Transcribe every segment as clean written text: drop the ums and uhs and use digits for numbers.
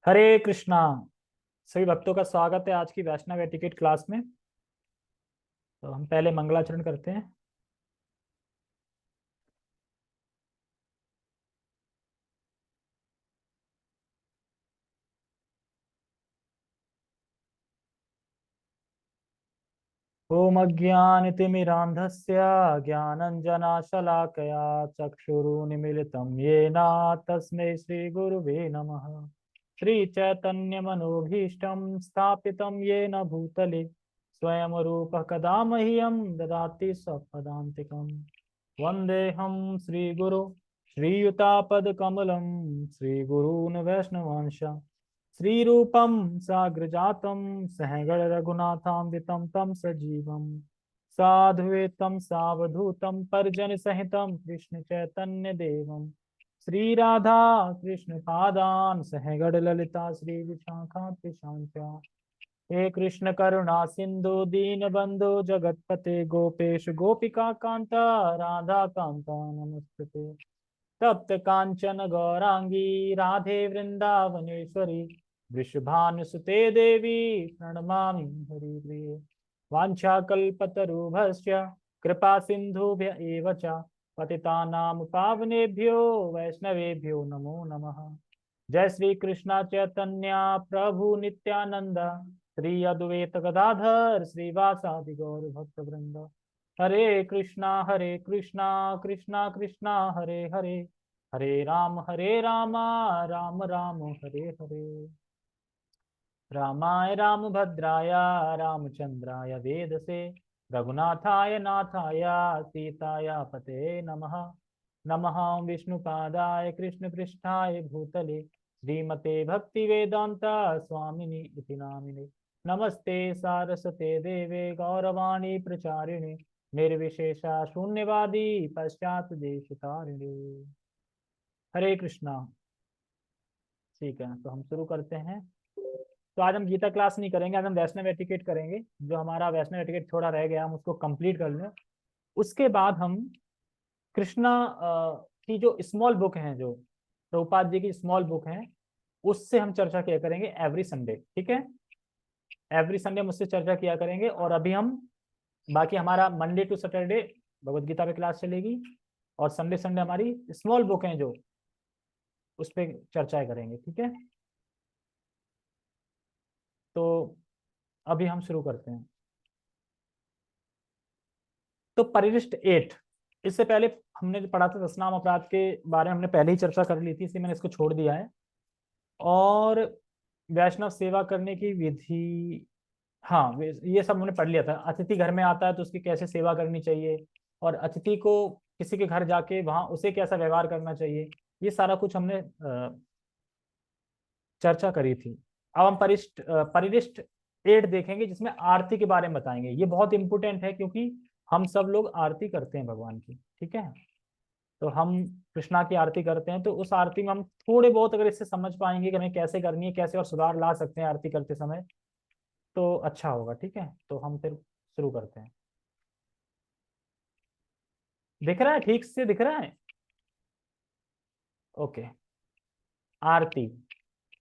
हरे कृष्णा। सभी भक्तों का स्वागत है आज की वैष्णव एटिकेट क्लास में। तो हम पहले मंगलाचरण करते हैं। ओम अज्ञानतिमिरान्धस्य ज्ञानञ्जनशलाकया चक्षुरुन्मीलितं येन तस्मै श्रीगुरुवे नमः। श्रीचैतन्यमनोभीष्टं स्थापितं येन भूतले स्वयं रूपः कदा मह्यं ददाति स्वपदान्तिकम्। वन्देऽहं श्रीगुरु श्रीयुतापदकमलं श्रीगुरून् वैष्णवांश श्रीरूपं साग्रजातं सहगण रघुनाथान्वितं तं सजीवं साद्वैतं सावधूतं परिजनसहितं कृष्ण चैतन्य देवं श्रीराधा कृष्ण पादान् सहगण ललिता श्री विशाखान्वितांश्च। हे कृष्ण करुणा सिंधु दीन बंधु जगतपते गोपेश गोपिका कांता राधा कांता नमस्ते। तप्त कांचन गौरांगी राधे वृंदावनेश्वरी वृषभानुसुते देवी प्रणमामि हरिप्रिये। वाञ्छाकल्पतरुभ्यश्च कृपा सिन्धुभ्य एव च पतितानां पावनेभ्यो वैष्णवेभ्यो नमो नमः। जय श्री कृष्ण चैतन्य प्रभु नित्यानंद श्री अद्वैत गदाधर श्रीवासादि गौर भक्त वृंद। हरे कृष्णा कृष्णा कृष्णा हरे हरे हरे राम राम राम हरे हरे। रामाय रामभद्राय रामचंद्राय वेदसे रघुनाथाय नाथाय सीताय पते नमः। नमः विष्णुपादाय कृष्णपृष्ठाय भूतले श्रीमते भक्तिवेदांता स्वामिनि इति नामिने। नमस्ते सारस्वते देवे गौरवाणी प्रचारिणे निर्विशेषा शून्यवादी पश्चात देशतारिणे। हरे कृष्णा। ठीक है, तो हम शुरू करते हैं। तो आज हम गीता क्लास नहीं करेंगे, आज हम वैष्णव एटिकेट करेंगे। जो हमारा वैष्णव एटिकेट थोड़ा रह गया हम उसको कंप्लीट कर लें। उसके बाद हम कृष्णा की जो स्मॉल बुक हैं, जो प्रभुपाद जी की स्मॉल बुक हैं, उससे हम चर्चा किया करेंगे एवरी संडे। ठीक है, एवरी संडे हम उससे चर्चा किया करेंगे। और अभी हम बाकी हमारा Monday to Saturday Bhagavad Gita पे क्लास चलेगी और संडे संडे हमारी स्मॉल बुक हैं जो उस पर चर्चा करेंगे। ठीक है, तो अभी हम शुरू करते हैं। तो परिशिष्ट 8, इससे पहले हमने जो पढ़ा था 10 नाम अपराध के बारे में हमने पहले ही चर्चा कर ली थी, इसलिए मैंने इसको छोड़ दिया है। और वैष्णव सेवा करने की विधि, हाँ ये सब हमने पढ़ लिया था। अतिथि घर में आता है तो उसकी कैसे सेवा करनी चाहिए, और अतिथि को किसी के घर जाके वहां उसे कैसा व्यवहार करना चाहिए, ये सारा कुछ हमने चर्चा करी थी। अब हम परिशिष्ट 8 देखेंगे, जिसमें आरती के बारे में बताएंगे। ये बहुत इंपॉर्टेंट है क्योंकि हम सब लोग आरती करते हैं भगवान की। ठीक है, तो हम कृष्णा की आरती करते हैं, तो उस आरती में हम थोड़े बहुत अगर इससे समझ पाएंगे कि हमें कैसे करनी है, कैसे और सुधार ला सकते हैं आरती करते समय, तो अच्छा होगा। ठीक है, तो हम फिर शुरू करते हैं। दिख रहा है, ठीक से दिख रहा है? ओके। आरती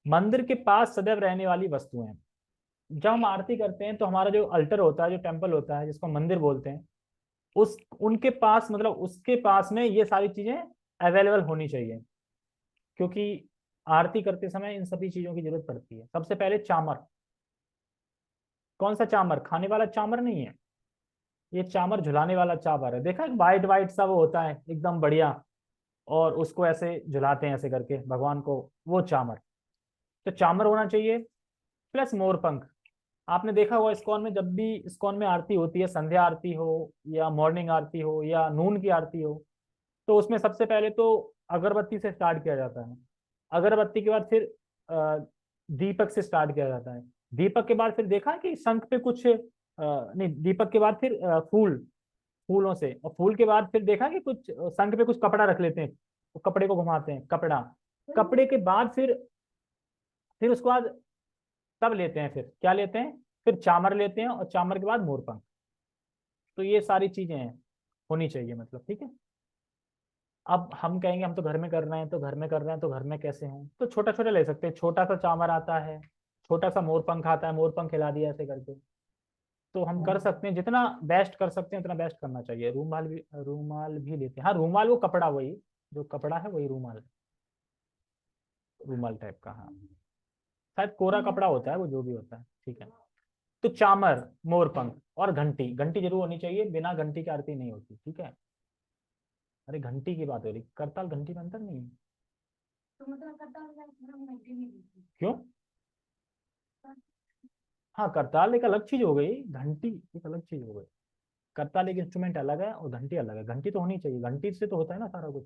मंदिर के पास सदैव रहने वाली वस्तुएं। जब हम आरती करते हैं तो हमारा जो अल्टर होता है, जो टेम्पल होता है, जिसको मंदिर बोलते हैं, उस उनके पास मतलब उसके पास में ये सारी चीजें अवेलेबल होनी चाहिए। क्योंकि आरती करते समय इन सभी चीजों की जरूरत पड़ती है। सबसे पहले चामर। कौन सा चामर? खाने वाला चामर नहीं है, ये चामर झुलाने वाला चामर है। देखा, एक वाइट वाइट सा वो होता है एकदम बढ़िया, और उसको ऐसे झुलाते हैं ऐसे करके भगवान को, वो चामर। तो चामर होना चाहिए, प्लस मोरपंख। आपने देखा होगा इस्कॉन में, जब भी इस्कॉन में आरती होती है, संध्या आरती हो या मॉर्निंग आरती हो या नून की आरती हो, तो उसमें सबसे पहले तो अगरबत्ती से स्टार्ट किया जाता है। अगरबत्ती के बाद फिर दीपक से स्टार्ट किया जाता है। दीपक के बाद फिर देखा है कि शंख पे कुछ नहीं, दीपक के बाद फिर फूल, फूलों से, और फूल के बाद फिर देखा कि कुछ शंख पे कुछ कपड़ा रख लेते हैं, तो कपड़े को घुमाते हैं, कपड़ा। कपड़े के बाद फिर उसके बाद तब लेते हैं, फिर क्या लेते हैं? फिर चामर लेते हैं, और चामर के बाद मोरपंख। तो ये सारी चीजें हैं, होनी चाहिए मतलब। ठीक है, अब हम कहेंगे हम तो घर में कर रहे हैं, तो घर में कर रहे हैं, तो घर में कैसे हैं, तो छोटा छोटा ले सकते हैं। छोटा सा चामर आता है, छोटा सा मोर पंख आता है, मोर पंख हिला दिया ऐसे करके। तो हम कर सकते हैं, जितना बेस्ट कर सकते हैं उतना बेस्ट करना चाहिए। रूमाल भी लेते हैं। हाँ रूमाल वो कपड़ा, वही जो कपड़ा है वही रूमाल, रूमाल टाइप का। हाँ शायद कोरा कपड़ा होता है वो, जो भी होता है, ठीक है। तो चामर, मोर पंख और घंटी, घंटी जरूर होनी चाहिए, बिना घंटी की आरती नहीं होती, ठीक है। अरे घंटी की बात हो रही, करताल घंटी में अंतर नहीं है। तो मतलब क्यों? हाँ करताल एक अलग चीज हो गई, घंटी एक अलग चीज हो गई। करताल एक इंस्ट्रूमेंट अलग है और घंटी अलग है। घंटी तो होनी चाहिए, घंटी से तो होता है ना सारा कुछ।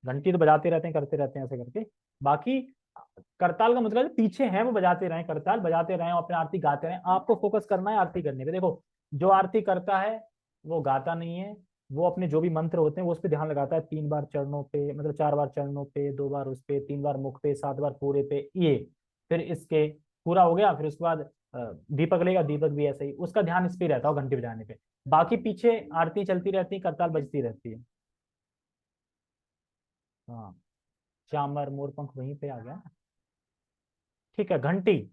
घंटी तो बजाते रहते हैं, करते रहते हैं ऐसे करके। बाकी करताल का मतलब पीछे है वो बजाते रहें, करताल बजाते रहें और अपनी आरती गाते रहें। आपको फोकस करना है आरती करने पे। देखो जो आरती करता है वो गाता नहीं है, वो अपने जो भी मंत्र होते हैं वो उस पर ध्यान लगाता है। 3 बार चरणों पे, मतलब 4 बार चरणों पे, 2 बार उस पे, 3 बार मुख पे, 7 बार पूरे पे, ये। फिर इसके पूरा हो गया, फिर उसके बाद दीपक लेगा, दीपक भी ऐसे ही उसका ध्यान इस पे रहता है घंटी बजाने पे। बाकी पीछे आरती चलती रहती है, करताल बजती रहती है। हाँ चामर मोर पंख वहीं पे आ गया, ठीक है। घंटी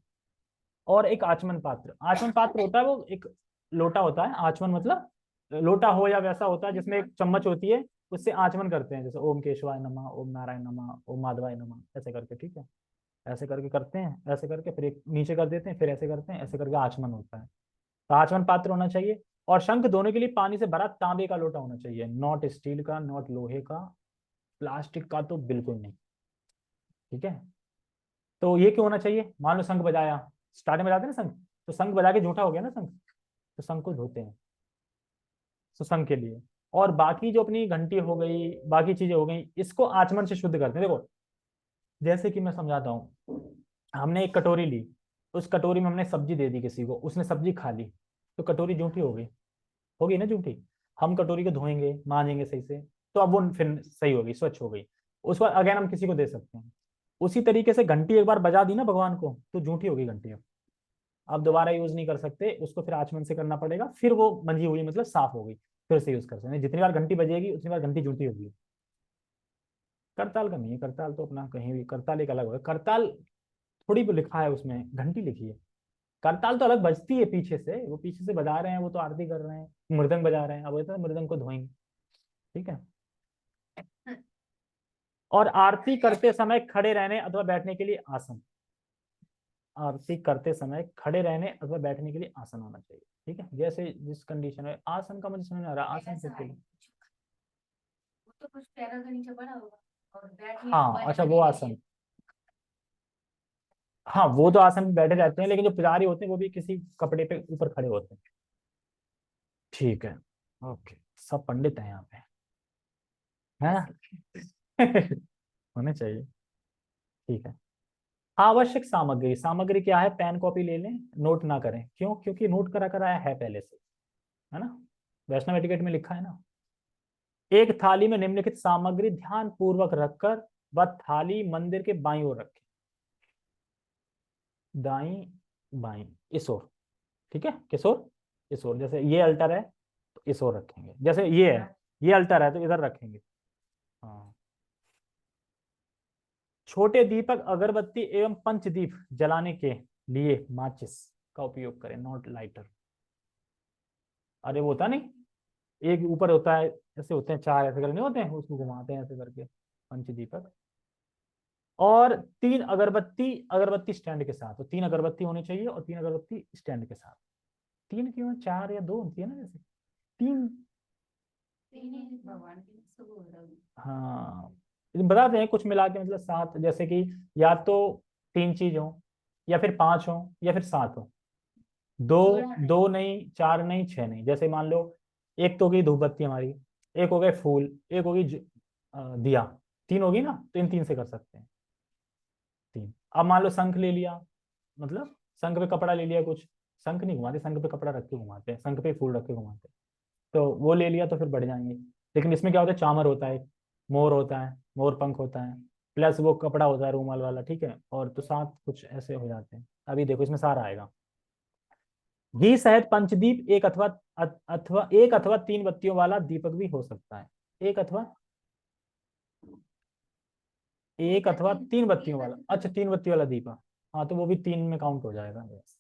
और एक आचमन पात्र। आचमन पात्र होता है वो एक लोटा होता है, आचमन मतलब लोटा हो या वैसा होता है जिसमें एक चम्मच होती है, उससे आचमन करते हैं, जैसे ओम केशवाय नमः, ओम नारायण नमः, ओम माधवाय नमः, ऐसे करके, ठीक है। ऐसे करके करते हैं, ऐसे करके फिर एक नीचे कर देते हैं, फिर ऐसे करते हैं, ऐसे करके आचमन होता है। तो आचमन पात्र होना चाहिए। और शंख दोनों के लिए पानी से भरा तांबे का लोटा होना चाहिए, नॉट स्टील का, नॉट लोहे का, प्लास्टिक का तो बिल्कुल नहीं, ठीक है। तो ये क्यों होना चाहिए? मान लो शंख बजाया, स्टार्टिंग में बजाते हैं ना शंख, तो शंख बजा के झूठा हो गया ना शंख, तो शंख को धोते हैं, तो शंख के लिए। और बाकी जो अपनी घंटी हो गई, बाकी चीजें हो गई, इसको आचमन से शुद्ध करते हैं। देखो जैसे कि मैं समझाता हूँ, हमने एक कटोरी ली, उस कटोरी में हमने सब्जी दे दी किसी को, उसने सब्जी खा ली, तो कटोरी झूठी हो गई, होगी ना झूठी। हम कटोरी को धोएंगे, मांजेंगे सही से, तो अब वो फिर सही होगी, स्वच्छ हो गई। उसके बाद अगेन हम किसी को दे सकते हैं। उसी तरीके से घंटी एक बार बजा दी ना भगवान को, तो झूठी होगी घंटी। अब दोबारा यूज नहीं कर सकते उसको, फिर आचमन से करना पड़ेगा, फिर वो मंजी हुई मतलब साफ हो गई, फिर से यूज कर सकते हैं। जितनी बार घंटी बजेगी उतनी बार घंटी झूठी होगी। करताल का नहीं है, करताल तो अपना कहीं भी, करताल एक अलग होगा। करताल थोड़ी भी लिखा है उसमें, घंटी लिखी है। करताल तो अलग बजती है पीछे से, वो पीछे से बजा रहे हैं, वो तो आरती कर रहे हैं, मृदंग बजा रहे हैं, अब वो तो मृदंग को धोएंगे, ठीक है। और आरती करते समय खड़े रहने अथवा बैठने के लिए आसन। आरती करते समय खड़े रहने अथवा बैठने के लिए आसन होना चाहिए, ठीक है। जैसे जिस कंडीशन में, आसन का मुझे समझ नहीं आ रहा, आसन कैसे? वो तो कुछ पैरों के नीचे पड़ा होगा और बैठने, हाँ अच्छा वो आसन, हाँ वो तो आसन में बैठे रहते हैं, लेकिन जो पुजारी होते हैं वो भी किसी कपड़े पे ऊपर खड़े होते हैं, ठीक है। ओके, सब पंडित हैं यहाँ पे, हैं? होने चाहिए, ठीक है। आवश्यक सामग्री, सामग्री क्या है? पेन कॉपी ले लें, नोट ना करें, क्यों? क्योंकि नोट करा कराया है पहले से, है ना, वैष्णव एटिकेट में लिखा है ना। एक थाली में निम्नलिखित सामग्री ध्यान पूर्वक रखकर वह थाली मंदिर के बाईं ओर रखें, दाई बाई, इस ओर, ठीक है। किस ओर? इस ओर। जैसे ये अल्टर है तो इस ओर रखेंगे, जैसे ये है, ये अल्टर है तो इधर रखेंगे। हाँ। छोटे दीपक, अगरबत्ती एवं पंचदीप जलाने के लिए माचिस का उपयोग करें, नॉट लाइटर। अरे वो होता नहीं, एक ऊपर होता है, ऐसे होते हैं चार, ऐसे करके नहीं होते हैं, उसको घुमाते हैं ऐसे करके, पंचदीपक। और 3 अगरबत्ती, अगरबत्ती स्टैंड के साथ, तो 3 अगरबत्ती होनी चाहिए और 3 अगरबत्ती स्टैंड के साथ। 3 क्यों? 4 या 2 होती है ना, जैसे 3। हाँ बताते हैं कुछ मिला के, मतलब 7, जैसे कि या तो 3 चीज हो, या फिर 5 हो, या फिर 7 हो। दो, 2 नहीं, 4 नहीं, 6 नहीं। जैसे मान लो एक तो होगी धूप बत्ती हमारी, एक हो गए फूल, एक होगी दिया, 3 होगी ना, तो इन 3 से कर सकते हैं, 3। अब मान लो शंख ले लिया, मतलब शंख पे कपड़ा ले लिया कुछ, शंख नहीं घुमाते, शंख पे कपड़ा रख के घुमाते हैं, शंख पे फूल रख के घुमाते हैं, तो वो ले लिया तो फिर बढ़ जाएंगे। लेकिन इसमें क्या होता है, चामर होता है, मोर होता है, मोर पंख होता है, प्लस वो कपड़ा होता है रूमाल वाला, ठीक है। और तो 7 कुछ ऐसे हो जाते हैं। अभी देखो इसमें सारा आएगा। घी सहित पंचदीप, एक अथवा अथवा एक अथवा 3 बत्तियों वाला दीपक भी हो सकता है, एक अथवा एक अथवा 3 बत्तियों वाला, अच्छा 3 बत्ती वाला दीप, हाँ तो वो भी 3 में काउंट हो जाएगा। यस।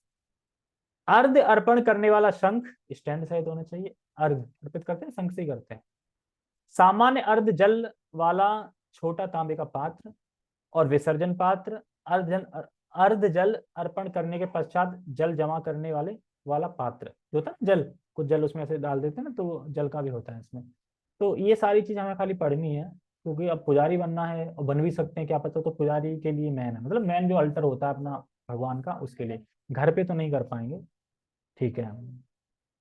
अर्घ अर्पण करने वाला शंख स्टैंड सहित होना चाहिए। अर्घ अर्पित करते हैं शंख से ही करते हैं। सामान्य अर्ध जल वाला छोटा तांबे का पात्र और विसर्जन पात्र। अर्ध जल अर्पण करने के पश्चात जल जमा करने वाले वाला पात्र जो होता है जल, कुछ जल उसमें ऐसे डाल देते हैं ना, तो जल का भी होता है इसमें। तो ये सारी चीज हमें खाली पढ़नी है, क्योंकि अब पुजारी बनना है और बन भी सकते हैं क्या पता, तो पुजारी के लिए मैन है, मतलब मैन जो अल्टर होता है अपना भगवान का, उसके लिए। घर पे तो नहीं कर पाएंगे। ठीक है।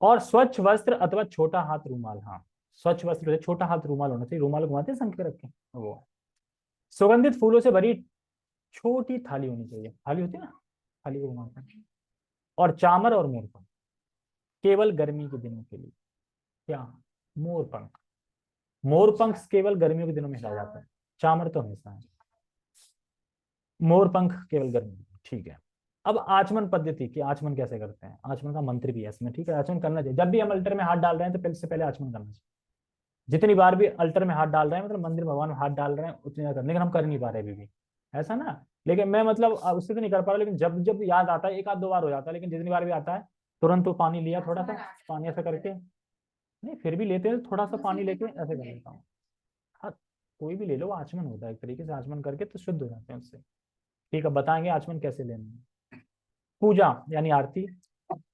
और स्वच्छ वस्त्र अथवा छोटा हाथ रूमाल, हाँ स्वच्छ वस्त्र, छोटा हाथ रूमाल होना चाहिए, रूमाल घुमाते हैं संख पे रख के वो। सुगंधित फूलों से भरी छोटी थाली होनी चाहिए, थाली होती है ना, थाली को घुमाते हैं। और चामर और मोरपंख केवल गर्मी के दिनों के लिए। क्या? मोरपंख, मोरपंख केवल गर्मियों के दिनों में हिलाया जाता है, चामर तो हमेशा है, मोरपंख केवल गर्मी में। ठीक है। अब आचमन पद्धति की, आचमन कैसे करते हैं, आचमन का मंत्र भी है इसमें। ठीक है, आचमन करना चाहिए जब भी हम अल्टर में हाथ डाल रहे हैं, तो पहले से पहले आचमन करना चाहिए। जितनी बार भी अल्टर में हाथ डाल रहे हैं, मतलब मंदिर भगवान में हाथ डाल रहे हैं, उतनी बार करने, लेकिन हम कर नहीं पा रहे अभी भी, ऐसा ना। लेकिन मैं मतलब उससे तो नहीं कर पा रहा, लेकिन जब जब याद आता है, एक आध दो बार हो जाता है, लेकिन जितनी बार भी आता है तुरंत तो पानी लिया, थोड़ा सा पानी ऐसा करके, नहीं फिर भी लेते हैं थोड़ा सा पानी लेके ऐसे कर लेता हूँ। हाँ, कोई भी ले लो, वो आचमन होता है एक तरीके से, आचमन करके तो शुद्ध हो जाते हैं उससे। ठीक है, बताएंगे आचमन कैसे लेना है। पूजा यानी आरती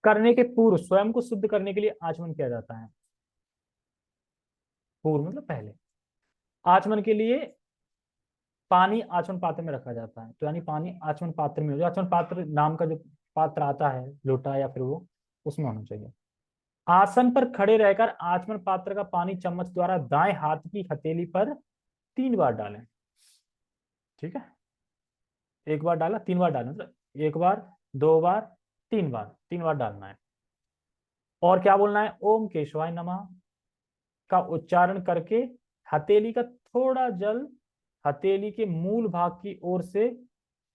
करने के पूर्व स्वयं को शुद्ध करने के लिए आचमन किया जाता है। पूर्व मतलब पहले। आचमन के लिए पानी आचमन पात्र में रखा जाता है, तो यानी पानी आचमन पात्र में हो, जो आचमन पात्र नाम का जो पात्र आता है, लोटा या फिर वो, उसमें होना चाहिए। आसन पर खड़े रहकर आचमन पात्र का पानी चम्मच द्वारा दाएं हाथ की हथेली पर 3 बार डालें। ठीक है, एक बार डाला, 3 बार डालना, मतलब एक बार, 2 बार, 3 बार, 3 बार डालना है। और क्या बोलना है, ओम केशवाय नमः का उच्चारण करके हथेली का थोड़ा जल हथेली के मूल भाग की ओर से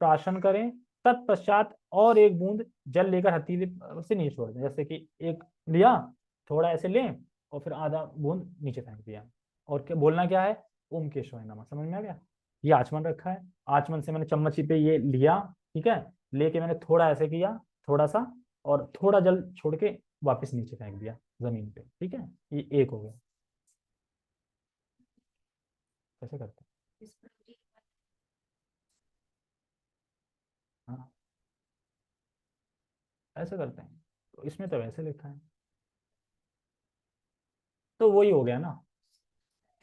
प्राशन करें। तत्पश्चात और एक बूंद जल लेकर हथेली से नीचे छोड़ दें, जैसे कि एक लिया, थोड़ा ऐसे लें और फिर आधा बूंद नीचे फेंक दिया। और क्या बोलना, क्या है, ओम केशवाय नमः। समझ में आ गया? ये आचमन रखा है, आचमन से मैंने चम्मच पे ये लिया, ठीक है, लेके मैंने थोड़ा ऐसे किया, थोड़ा सा, और थोड़ा जल छोड़ के वापस नीचे फेंक दिया जमीन पे। ठीक है, ये एक हो गया। कैसे करते हैं? हाँ, ऐसे करते हैं, तो इसमें तो वैसे लिखा है, तो वही हो गया ना।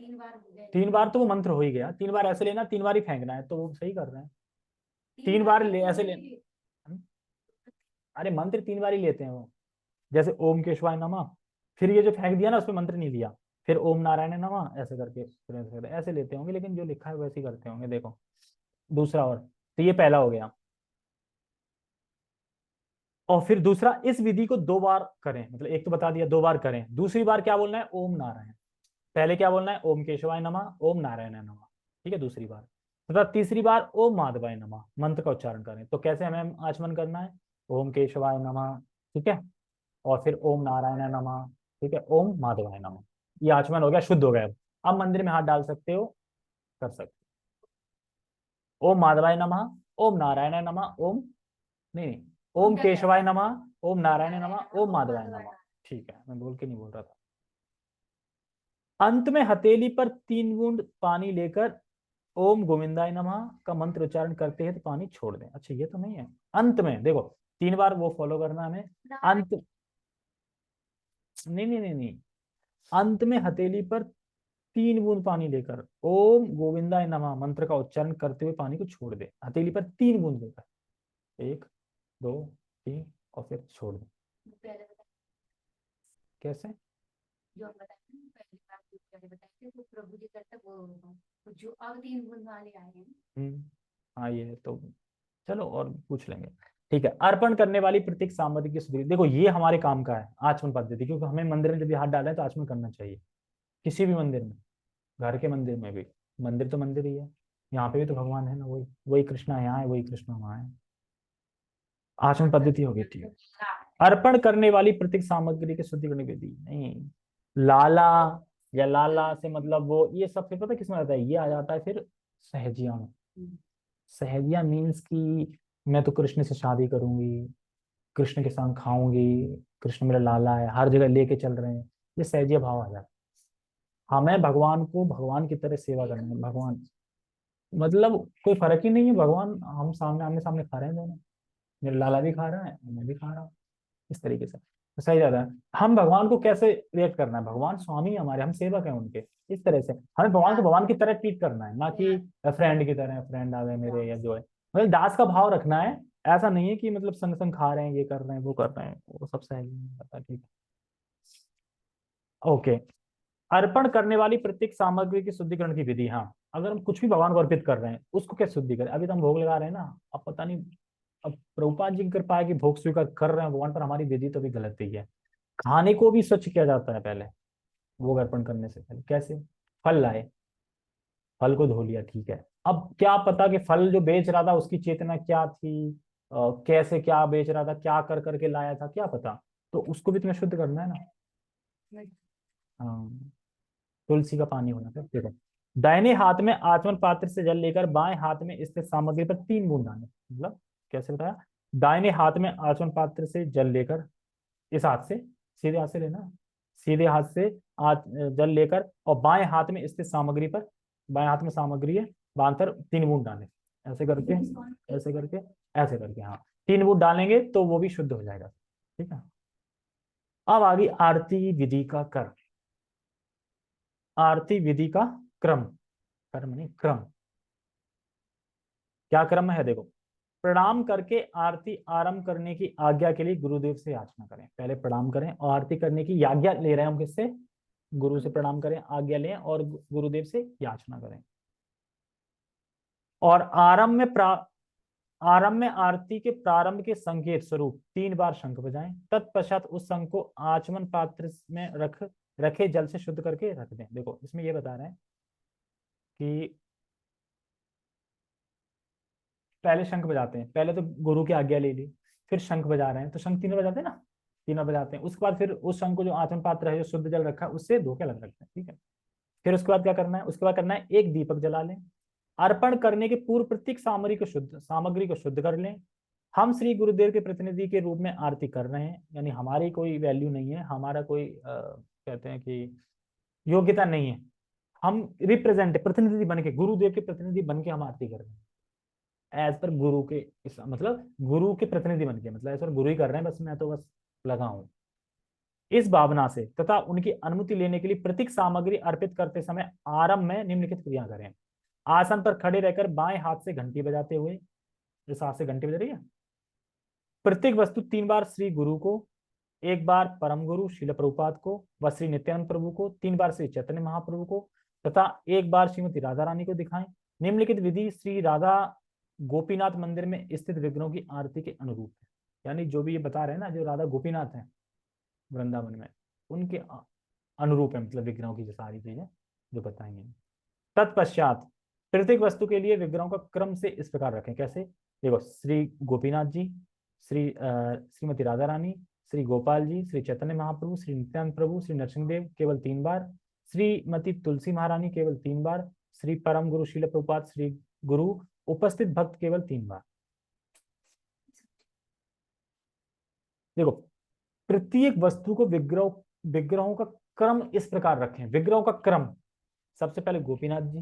3 बार तो वो मंत्र हो ही गया, 3 बार ऐसे लेना, 3 बार ही फेंकना है, तो वो सही कर रहे हैं। 3 बार ले ऐसे ले, अरे मंत्र 3 बार ही लेते हैं वो, जैसे ओम केशवाय नमः, फिर ये जो फेंक दिया ना उसमें मंत्र नहीं लिया, फिर ओम नारायण नमः ऐसे करके, फिर ऐसे लेते होंगे, लेकिन जो लिखा है वैसे ही करते होंगे। देखो दूसरा, और तो ये पहला हो गया। और फिर दूसरा, इस विधि को 2 बार करें, मतलब एक तो बता दिया, 2 बार करें, दूसरी बार क्या बोलना है, ओम नारायण। पहले क्या बोलना है, ओम केशवाय नमः, ओम नारायण नमः। ठीक है, दूसरी बार। तथा तीसरी बार ओम माधवाय नमः मंत्र का उच्चारण करें। तो कैसे हमें आचमन करना है, ओम केशवाय नमः, ठीक है, और फिर ओम नारायण नमः, ठीक है, ओम माधवाय नमः। ये आचमन हो गया, शुद्ध हो गया। अब मंदिर में हाथ डाल सकते हो, कर सकते हो। ओम माधवाय नमः, ओम नारायण नमः, ओम, नहीं नहीं, ओम केशवाय नमः, ओम नारायण नमः, ओम माधवाय नमः। ठीक है, मैं बोल के नहीं बोल रहा था। अंत में हथेली पर 3 बूंद पानी लेकर ओम गोविंदाय नमः का मंत्र उच्चारण करते हैं तो पानी छोड़ दें। अच्छा ये तो नहीं है, अंत में देखो 3 बार वो फॉलो करना हमें। अंत, नहीं नहीं नहीं नहीं, अंत में हथेली पर 3 बूंद पानी लेकर ओम गोविंदाय नमः मंत्र का उच्चारण करते हुए पानी को छोड़ दे, हथेली पर 3 बूंद लेकर, 1, 2, 3, और फिर छोड़ दे। कैसे? जो हम बताते हैं पहली बार जो पहले बताते हैं, वो प्रभु जी करते वो जो अब 3 बूंद वाले आए हैं। हाँ ये तो, चलो और पूछ लेंगे। ठीक है, अर्पण करने वाली प्रत्येक सामग्री की शुद्धि, देखो ये हमारे काम का है आचमन पद्धति, क्योंकि हमें मंदिर में जब भी हाथ डाला है तो आचमन करना चाहिए, किसी भी मंदिर में, घर के मंदिर में भी, मंदिर तो मंदिर ही है, यहाँ पे भी तो भगवान है ना, वही वही कृष्णा यहाँ है, वही कृष्णा वहाँ है। आचमन पद्धति होगी, ठीक है। अर्पण करने वाली प्रत्येक सामग्री की शुद्धि करने की विधि, नहीं, लाला या लाला से मतलब वो, ये सब फिर पता है किसमें आता है, ये आ जाता है फिर सहजिया में। सहेलियां मीन्स कि मैं तो कृष्ण से शादी करूंगी, कृष्ण के संग खाऊंगी, कृष्ण मेरा लाला है, हर जगह लेके चल रहे हैं, ये सहजिया भाव आ जाता है। हमें भगवान को भगवान की तरह सेवा करनी है। भगवान मतलब कोई फर्क ही नहीं है, भगवान हम सामने आमने सामने खा रहे हैं दोनों, मेरा लाला भी खा रहा है मैं भी खा रहा हूँ, इस तरीके से तो सही ज्यादा है। हम भगवान को कैसे रिएक्ट करना है, भगवान स्वामी है हमारे, हम सेवक हैं उनके, इस तरह से हमें भगवान को भगवान की तरह ट्रीट करना है, ना कि फ्रेंड की तरह, फ्रेंड आ गए मेरे या जो है, मतलब दास का भाव रखना है। ऐसा नहीं है कि मतलब संग संग खा रहे हैं, ये कर रहे हैं वो कर रहे हैं, वो सब सही नहीं पता, ठीक है। ओके, अर्पण करने वाली प्रत्येक सामग्री की शुद्धिकरण की विधि। हाँ, अगर हम कुछ भी भगवान को अर्पित कर रहे हैं उसको क्या शुद्धि करें, अभी तो हम भोग लगा रहे हैं ना, अब पता नहीं, अब प्रभुपाद जी की कृपा है कि भोग स्वीकार कर रहे हैं भगवान पर, हमारी विधि तो भी गलत ही है। खाने को भी स्वच्छ किया जाता है पहले, भोग अर्पण करने से पहले कैसे, फल लाए, फल को धो लिया, ठीक है, अब क्या पता कि फल जो बेच रहा था उसकी चेतना क्या थी, कैसे क्या बेच रहा था, क्या कर करके लाया था, क्या पता, तो उसको भी तुम्हें शुद्ध करना है ना। हाँ, तुलसी का पानी होना चाहिए, देखो, दाहिने हाथ में आचमन पात्र से जल लेकर बाएं हाथ में स्थित सामग्री पर 3 बूंद डालें, मतलब कैसे बताया, दाहिने हाथ में आचमन पात्र से जल लेकर, इस हाथ से, सीधे हाथ से लेना, सीधे हाथ से जल लेकर और बाएं हाथ में स्थित सामग्री पर, बाएं हाथ में सामग्री है, बांध कर 3 बूंद डालें, ऐसे करके, ऐसे करके, ऐसे करके, हाँ, 3 बूंद डालेंगे तो वो भी शुद्ध हो जाएगा, ठीक है। अब आगे आरती विधि का क्रम, आरती विधि का क्रम, कर्म नहीं क्रम, क्या क्रम है देखो, प्रणाम करके आरती आरंभ करने की आज्ञा के लिए गुरुदेव से याचना करें, पहले प्रणाम करें और आरती करने की आज्ञा ले रहे हैं हम किससे, गुरु से प्रणाम करें, आज्ञा लें और गुरुदेव से याचना करें। और आरंभ में आरती के प्रारंभ के संकेत स्वरूप 3 बार शंख बजाएं, तत्पश्चात उस शंख को आचमन पात्र में रखे जल से शुद्ध करके रख दें। देखो इसमें ये बता रहे हैं कि पहले शंख बजाते हैं, पहले तो गुरु की आज्ञा ले ली, फिर शंख बजा रहे हैं, तो शंख 3 बजाते हैं ना, 3 बजाते हैं, उसके बाद फिर उस शंख को जो आचमन पात्र है जो शुद्ध जल रखा है उससे धो के अलग रखते हैं, ठीक है। फिर उसके बाद क्या करना है, उसके बाद करना है एक दीपक जला लें, अर्पण करने के पूर्व प्रत्येक सामग्री को शुद्ध कर लें। हम श्री गुरुदेव के प्रतिनिधि के रूप में आरती कर रहे हैं, यानी हमारी कोई वैल्यू नहीं है, हमारा कोई कहते हैं कि योग्यता नहीं है, हम रिप्रेजेंट प्रतिनिधि बन के, गुरुदेव के प्रतिनिधि बन के हम आरती कर रहे हैं, एज पर गुरु के मतलब गुरु के प्रतिनिधि बन के, मतलब एज पर गुरु ही कर रहे हैं, बस मैं तो बस लगा हूं। इस भावना से तथा उनकी अनुमति लेने के लिए प्रत्येक सामग्री अर्पित करते समय आरंभ में निम्नलिखित क्रिया करें। आसन पर खड़े रहकर बाएं हाथ से घंटी बजाते हुए, इस हाथ से घंटी बज रही है, प्रत्येक वस्तु 3 बार श्री गुरु को, 1 बार परम गुरु शिल प्रभुपाद को व श्री नित्यानंद प्रभु को, 3 बार श्री चैतन्य महाप्रभु को तथा 1 बार श्रीमती राधा रानी को दिखाएं। निम्नलिखित विधि श्री राधा गोपीनाथ मंदिर में स्थित विग्रहों की आरती के अनुरूप है, यानी जो भी ये बता रहे हैं ना, जो राधा गोपीनाथ हैं वृंदावन में, उनके अनुरूप है, मतलब विग्रहों की जो सारी चीजें जो बताएंगे। तत्पश्चात प्रत्येक वस्तु के लिए विग्रहों का क्रम से इस प्रकार रखें, कैसे, देखो, श्री गोपीनाथ जी, श्रीमती राधा रानी, श्री गोपाल जी, श्री चैतन्य महाप्रभु, श्री नित्यानंद प्रभु, श्री नरसिंहदेव केवल 3 बार, श्रीमती तुलसी महारानी केवल 3 बार, श्री परम गुरु शील प्रभुपाद श्री गुरु उपस्थित भक्त केवल 3 बार। देखो, प्रत्येक वस्तु को विग्रहों का क्रम इस प्रकार रखें, विग्रहों का क्रम, सबसे पहले गोपीनाथ जी,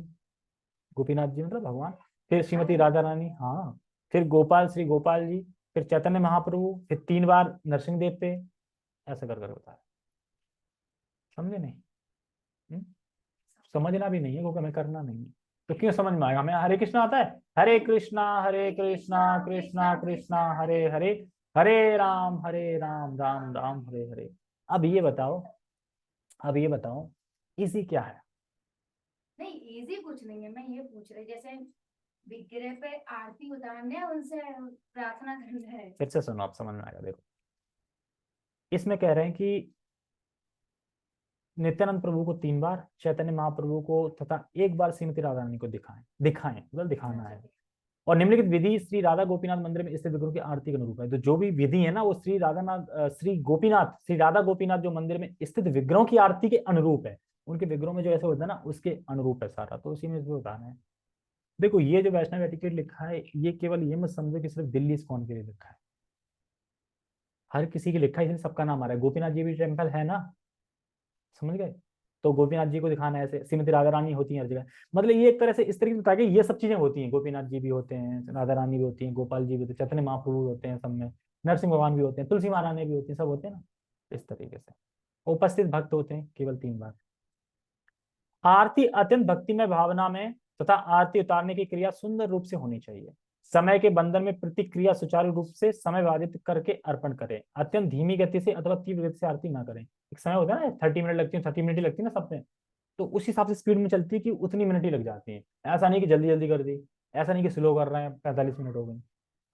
गोपीनाथ जी मतलब भगवान, फिर श्रीमती राधा रानी, हाँ, फिर गोपाल श्री गोपाल जी, फिर चैतन्य महाप्रभु, फिर 3 बार नरसिंह देव पे, ऐसा कर कर होता है, समझे नहीं? हुँ? समझना भी नहीं है क्योंकि हमें करना नहीं है, तो क्यों समझ में आएगा, हमें हरे कृष्णा आता है, हरे कृष्णा कृष्णा कृष्णा हरे हरे, हरे राम राम राम हरे हरे। अब ये बताओ, अब ये बताओ इसी क्या है? नहीं, इजी कुछ नहीं है, मैं ये पूछ रही, जैसे विग्रह पे आरती उतारने है, उनसे प्रार्थना करना है। फिर से सुनो, आप समझ में आएगा, देखो, इसमें कह रहे हैं कि नित्यानंद प्रभु को 3 बार, चैतन्य महाप्रभु को तथा 1 बार श्रीमती राधा रानी को दिखाएं, दिखाएं मतलब दिखाना है। और निम्नलिखित विधि श्री राधा गोपीनाथ मंदिर में स्थित विग्रहों की आरती के अनुरूप है, तो जो भी विधि है ना वो श्री गोपीनाथ, श्री राधा गोपीनाथ जो मंदिर में स्थित विग्रहों की आरती के अनुरूप है, उनके विग्रहों में जो ऐसे होता है ना उसके अनुरूप है सारा, तो उसी में बता रहे हैं। देखो ये जो वैष्णव एटिकेट लिखा है, ये केवल ये मत समझो कि सिर्फ दिल्ली इस्कॉन के लिए लिखा है, हर किसी के लिखा है, इसलिए सबका नाम आ रहा है। गोपीनाथ जी भी टेम्पल है ना, समझ गए? तो गोपीनाथ जी को दिखाना है ऐसे, श्रीमती राधा रानी होती है हर जगह। मतलब ये एक तरह से इस तरीके से, ताकि ये सब चीजें होती हैं, गोपीनाथ जी भी होते हैं, राधा रानी भी होती हैं, गोपाल जी भी होते हैं, चैतन्य महाप्रभु भी होते हैं सब में, नरसिंह भगवान भी होते हैं, तुलसी महारानी भी होती है, सब होते हैं ना, इस तरीके से। उपस्थित भक्त होते हैं केवल 3 बार। आरती अत्यंत भक्तिमय भावना में तथा आरती उतारने की क्रिया सुंदर रूप से होनी चाहिए। समय के बंधन में प्रतिक्रिया सुचारू रूप से समय बाधित करके अर्पण करें। अत्यंत धीमी गति से अथवा तीव्र गति से आरती ना करें। एक समय होता है ना, 30 मिनट लगती है, 30 मिनट ही लगती है ना सब में, तो उस हिसाब से स्पीड में चलती है कि उतनी मिनट ही लग जाती है। ऐसा नहीं कि जल्दी जल्दी कर दी, ऐसा नहीं कि स्लो कर रहे हैं 45 मिनट हो गए।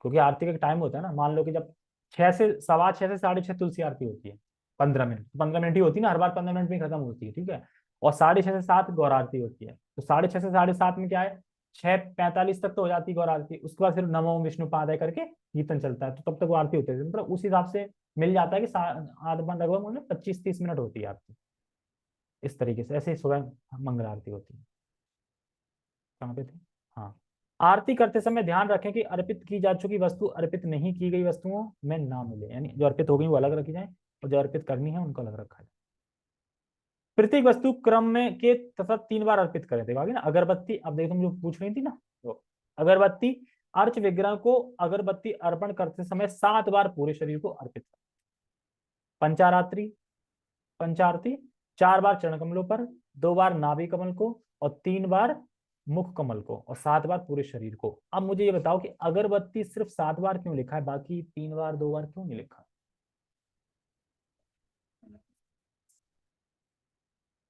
क्योंकि आरती का टाइम होता है ना, मान लो कि जब 6 से 6:15 से 6:30 तुलसी आरती होती है, 15 मिनट, 15 मिनट ही होती है ना, हर बार 15 मिनट में खत्म होती है, ठीक है। और 6:30 से 7 गौर आरती होती है, तो 6:30 से 7:30 में क्या है, 6:45 तक तो हो जाती है गौर आरती, उसके बाद फिर नमो विष्णु पादय करके कीर्तन चलता है, तो तब तक वो आरती होती है। मतलब उस हिसाब से मिल जाता है कि आधा लगभग मतलब 25-30 मिनट होती है आरती, इस तरीके से। ऐसे ही सुबह मंगल आरती होती है। कहाँ पे थे? हाँ। आरती करते समय ध्यान रखें कि अर्पित की जा चुकी वस्तु अर्पित नहीं की गई वस्तुओं में ना मिले, यानी जो अर्पित हो गई वो अलग रखी जाए, और जो अर्पित करनी है उनको अलग रखा जाए। प्रत्येक वस्तु क्रम में के तथा 3 बार अर्पित करें। देखो आगे ना, अगरबत्ती, अब देखो तुम जो पूछ रही थी ना, तो अगरबत्ती अर्च विग्रह को अगरबत्ती अर्पण करते समय 7 बार पूरे शरीर को अर्पित करें। पंचारात्रि, पंचारती 4 बार चरण कमलों पर, 2 बार नाभि कमल को, और 3 बार मुख कमल को, और 7 बार पूरे शरीर को। अब मुझे ये बताओ कि अगरबत्ती सिर्फ 7 बार क्यों लिखा है, बाकी 3 बार 2 बार क्यों नहीं लिखा?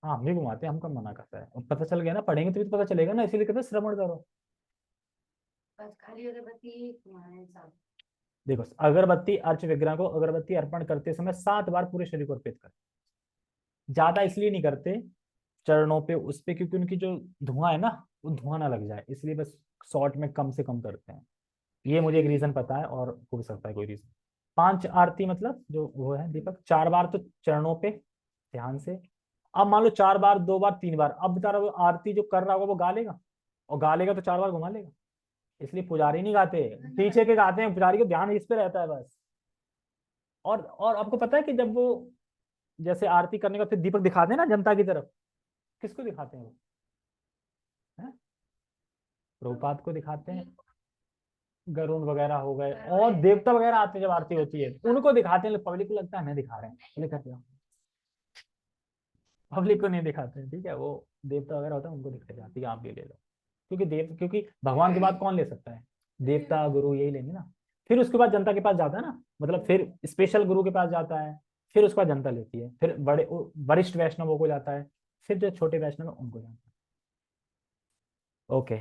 हाँ, हम भी घुमाते हैं, हम कब मना करता है, अब पता चल गया ना, पढ़ेंगे तो भी तो पता चलेगा ना, इसीलिए कहते हैं श्रवण करो। बस खाली अगरबत्ती तुम्हारे साथ। देखो, अगरबत्ती अर्च विग्रह को अगरबत्ती अर्पण करते समय 7 बार पूरे शरीर को अर्पित करें। ज्यादा इसलिए नहीं करते चरणों पे उस पे, क्योंकि उनकी जो धुआं है ना, वो धुआं ना लग जाए, इसलिए बस शॉर्ट में कम से कम करते हैं। ये मुझे एक रीजन पता है, और हो भी सकता है कोई रीजन। 5 आरती मतलब जो वो है दीपक, 4 बार तो चरणों पे ध्यान से। अब मान लो 4 बार, 2 बार, 3 बार, अब बेचारा वो आरती जो कर रहा होगा वो गा लेगा, और गा लेगा तो 4 बार घुमा लेगा, इसलिए पुजारी नहीं गाते, पीछे के गाते हैं, पुजारी को ध्यान इस पे रहता है बस। और आपको पता है कि जब वो जैसे आरती करने का फिर दीपक दिखाते हैं ना जनता की तरफ, किसको दिखाते हैं वो? हैं? प्रभुपाद को दिखाते हैं, गरुण वगैरह हो गए, और देवता वगैरह आते हैं जब आरती होती है, उनको दिखाते हैं। पब्लिक को लगता है हमें दिखा रहे हैं, बोले कर दिया, पब्लिक को नहीं दिखाते हैं, ठीक है। वो देवता वगैरह होता है उनको दिखाई जाती है, आप भी ले लो। क्योंकि भगवान की बात कौन ले सकता है, देवता गुरु यही लेंगे ना। फिर उसके बाद जनता के पास जाता है ना, मतलब फिर स्पेशल गुरु के पास जाता है, फिर उसके बाद जनता लेती है, फिर बड़े वरिष्ठ वैष्णवों को जाता है, फिर जो छोटे वैष्णव है उनको जाता है। ओके,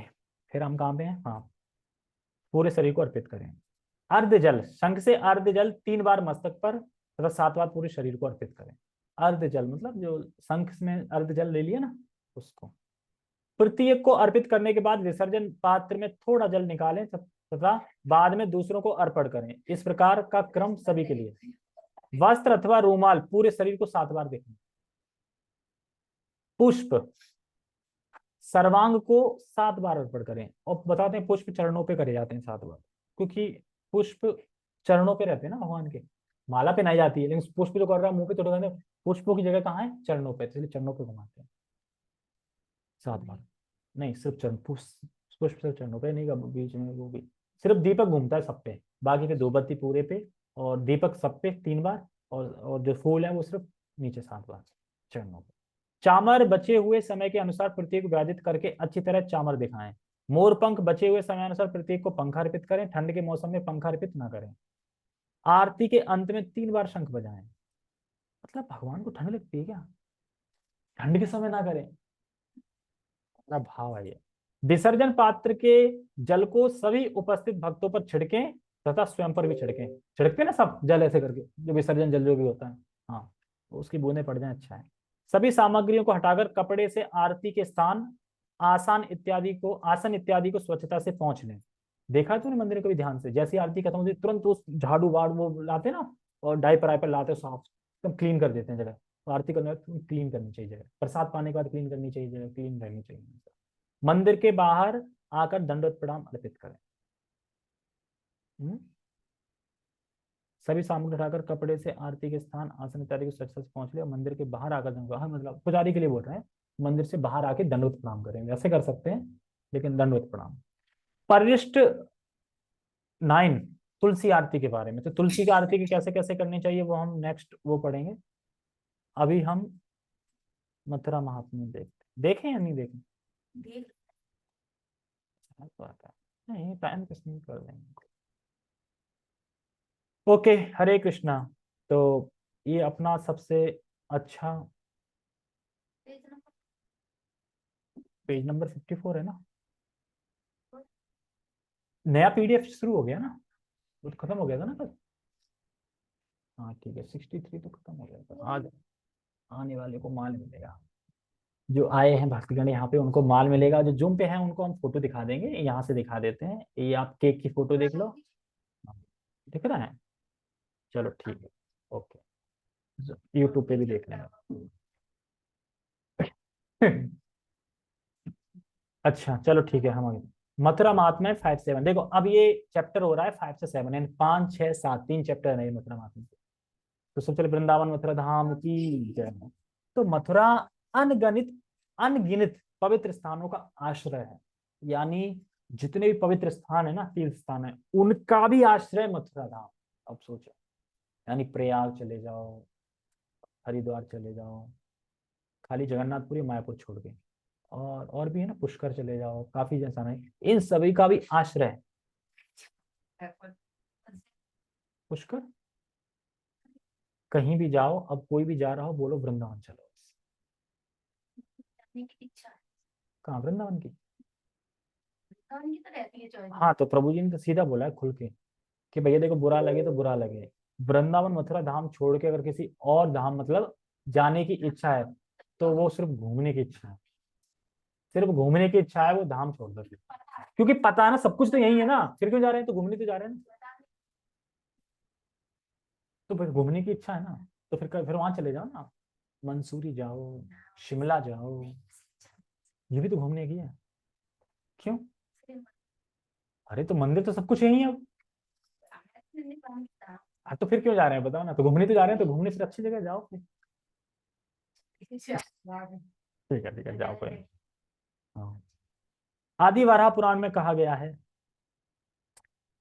फिर हम कहाँ पे हैं? हाँ, पूरे शरीर को अर्पित करें। अर्ध जल, शंख से अर्ध जल 3 बार मस्तक पर तथा 7 बार पूरे शरीर को अर्पित करें। अर्ध जल मतलब जो शंख में अर्ध जल ले लिया ना, उसको। प्रत्येक को अर्पित करने के बाद विसर्जन पात्र में थोड़ा जल निकालें तथा बाद में दूसरों को अर्पण करें। इस प्रकार का क्रम सभी के लिए। वस्त्र अथवा रूमाल पूरे शरीर को 7 बार देखें। पुष्प सर्वांग को 7 बार अर्पण करें, और बताते हैं पुष्प चरणों पे करे जाते हैं 7 बार, क्योंकि पुष्प चरणों पे रहते हैं ना भगवान के। माला पहनाई जाती है, लेकिन पुष्प जो कर रहा है मुंह पे थोड़ा कहते हैं, पुष्पों की जगह कहाँ है? चरणों पे, इसलिए चरणों पे घुमाते हैं 7 बार। नहीं, सिर्फ चरण, पुष्प पुष्प सिर्फ चरणों पे नहीं, बीच में वो भी। सिर्फ दीपक घूमता है सब पे, बाकी पे 2 बत्ती पूरे पे, और दीपक सब पे 3 बार, और जो फूल है वो सिर्फ नीचे 7 बार चरणों पे। चामर बचे हुए समय के अनुसार प्रत्येक को विभाजित करके अच्छी तरह चामर दिखाएं। मोर पंख बचे हुए समय अनुसार प्रत्येक को पंखा अर्पित करें, ठंड के मौसम में पंखा अर्पित न करें। आरती के अंत में 3 बार शंख बजाएं। मतलब भगवान को ठंड लगती है क्या? ठंड के समय ना करें, अपना भाव है ये। विसर्जन पात्र के जल को सभी उपस्थित भक्तों पर छिड़कें तथा स्वयं पर भी छिड़कें। छिड़कते ना सब जल ऐसे करके, जो विसर्जन जल जो भी होता है, हाँ, तो उसकी बूंदें पड़ जाए, अच्छा है। सभी सामग्रियों को हटाकर कपड़े से आरती के स्थान, आसन इत्यादि को स्वच्छता से पोंछ लें। देखा तूने मंदिर को भी ध्यान से, जैसी आरती खत्म होती है तुरंत उस झाड़ू वाड़ वो लाते ना, और डाइपर वाइपर लाते साफ एकदम क्लीन कर देते हैं जगह। तो आरती करने के बाद क्लीन करनी चाहिए जगह, प्रसाद पाने के बाद क्लीन करनी चाहिए जगह, क्लीन रहनी चाहिए। मंदिर के बाहर आकर दंडवत प्रणाम अर्पित करें। सभी सामग्री उठाकर कपड़े से आरती के स्थान, आसन इत्यादि को सुरक्षा से पहुंच ले और मंदिर के बाहर आकर दंडवत, मतलब पुजारी के लिए बोल रहे हैं, मंदिर से बाहर आके दंडवत प्रणाम करेंगे, ऐसे कर सकते हैं, लेकिन दंडवत प्रणाम। परिशिष्ट 9, तुलसी आरती के बारे में। तो तुलसी की आरती की कैसे कैसे करनी चाहिए वो हम नेक्स्ट वो पढ़ेंगे। अभी हम मथुरा महात्म्य देखें या नहीं देखें? देख नहीं, टाइम किस नहीं कर देंगे। ओके, हरे कृष्णा। तो ये अपना सबसे अच्छा पेज नंबर 54 है ना? नया पीडीएफ शुरू हो गया ना, वो तो खत्म हो गया था ना कल। हाँ ठीक है, 63 तो खत्म हो गया था। आज आने वाले को माल मिलेगा, जो आए हैं भक्तगण यहाँ पे उनको माल मिलेगा। जो जूम पे हैं उनको हम फोटो दिखा देंगे, यहाँ से दिखा देते हैं। ये आप केक की फोटो देख लो, दिख रहा है? चलो ठीक है, ओके, यूट्यूब पे भी देख लेंगे। अच्छा चलो ठीक है, हम आगे मथुरा महात्म्य 5-7 देखो। अब ये चैप्टर हो रहा है 5 से 7, यानी 5, 6, 7 3 चैप्टर है मथुरा महात्म्य। तो सब चलो, वृंदावन मथुरा धाम की जय। तो मथुरा अनगणित अनगिनत पवित्र स्थानों का आश्रय है, यानी जितने भी पवित्र स्थान है ना, तीर्थ स्थान है, उनका भी आश्रय मथुरा धाम। अब सोचो, यानी प्रयाग चले जाओ, हरिद्वार चले जाओ, खाली जगन्नाथपुरी मायापुर छोड़ के, और भी है ना, पुष्कर चले जाओ, काफी जैसा नहीं, इन सभी का भी आश्रय है पुष्कर। कहीं भी जाओ, अब कोई भी जा रहा हो, बोलो वृंदावन चलो। इच्छा है, कहाँ वृंदावन की? की तो रहती है चॉइस। हाँ, तो प्रभु जी ने तो सीधा बोला है खुल के कि भैया देखो, बुरा लगे तो बुरा लगे, वृंदावन मथुरा धाम छोड़ के अगर किसी और धाम मतलब जाने की इच्छा है, तो वो सिर्फ घूमने की इच्छा है, सिर्फ घूमने की इच्छा है, वो धाम छोड़ दो। क्योंकि पता है ना, सब कुछ तो यही है ना, फिर क्यों जा रहे हैं? तो घूमने तो जा रहे हैं ना, तो फिर घूमने की इच्छा है ना, तो फिर वहां चले जाओ ना, मंसूरी जाओ, शिमला जाओ, ये भी तो घूमने की है। क्यों? अरे तो मंदिर तो सब कुछ यही है अब। हाँ, तो फिर क्यों जा रहे हैं बताओ ना? तो घूमने तो जा रहे हैं, तो घूमने से अच्छी जगह जाओ फिर। ठीक है, जाओ कोई नहीं। हाँ। आदि वराह पुराण में कहा गया है,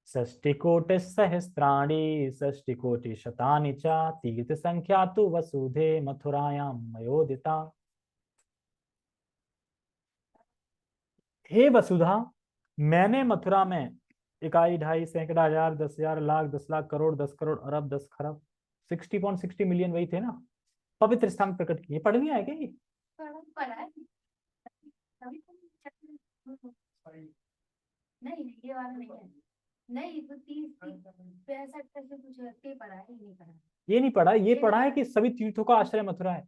षष्टिकोटि सहस्राणि षष्टिकोटि शतानि च तीर्थ संख्या तु वसुधे मथुरायां मयोदिता। हे वसुधा, मैंने मथुरा में इकाई, ढाई, सैकड़ा, हजार, 10,000, लाख, 10 लाख, करोड़, 10 करोड़, अरब, 10 खरब, 60.60 मिलियन वही थे ना, पवित्र स्थान प्रकट किए। पढ़ लिया है क्या ये? पढ़ा है। नहीं ये वाला नहीं है। नहीं तो 30 65 कैसे कुछ रखते ही पढ़ा है, नहीं पढ़ा। ये नहीं पढ़ा, ये पढ़ा है कि सभी तीर्थों का आश्रय मथुरा है।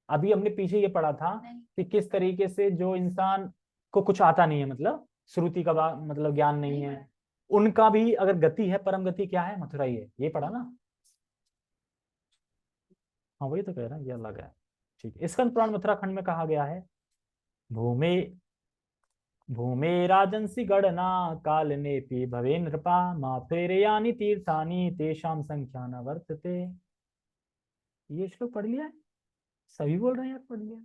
अभी हमने पीछे ये पढ़ा था कि किस तरीके से जो इंसान को कुछ आता नहीं है, मतलब श्रुति का मतलब ज्ञान नहीं है, उनका भी अगर गति है, परम गति क्या है? मथुरा ही है। ये पढ़ा ना? हाँ वही तो कह रहा है, ये अलग है। ठीक है, स्कंद पुराण उत्तराखंड में कहा गया है, भूमि भूमे राजंसी गणना काल नेपि भवे नृपा मा फेरयानि तीर्थानि तेषाम संख्या न वर्तते। ये श्लोक पढ़ लिया है? सभी बोल रहे हैं यार पढ़ लिया।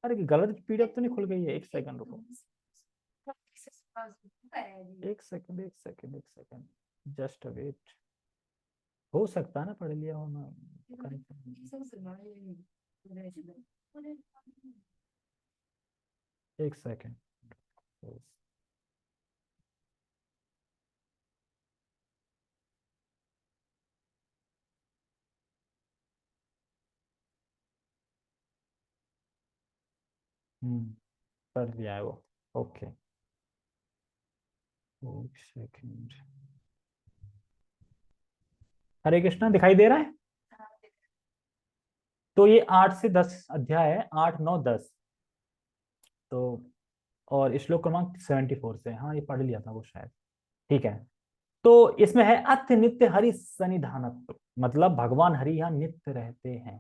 अरे गलत पीडीएफ तो नहीं खुल गई है? एक सेकंड रुको, एक सेकंड, जस्ट वेट। हो सकता है ना पढ़ लिया हो ना। एक सेकंड। पढ़ लिया है वो। ओके, एक सेकंड। हरे कृष्णा दिखाई दे रहा है? तो ये 8 से 10 अध्याय है, 8, 9, 10। तो और श्लोक क्रमांक 74 से, हाँ ये पढ़ लिया था वो शायद। ठीक है, तो इसमें है अथ नित्य हरि सन्निधानत्व, मतलब भगवान हरि यहाँ नित्य रहते हैं।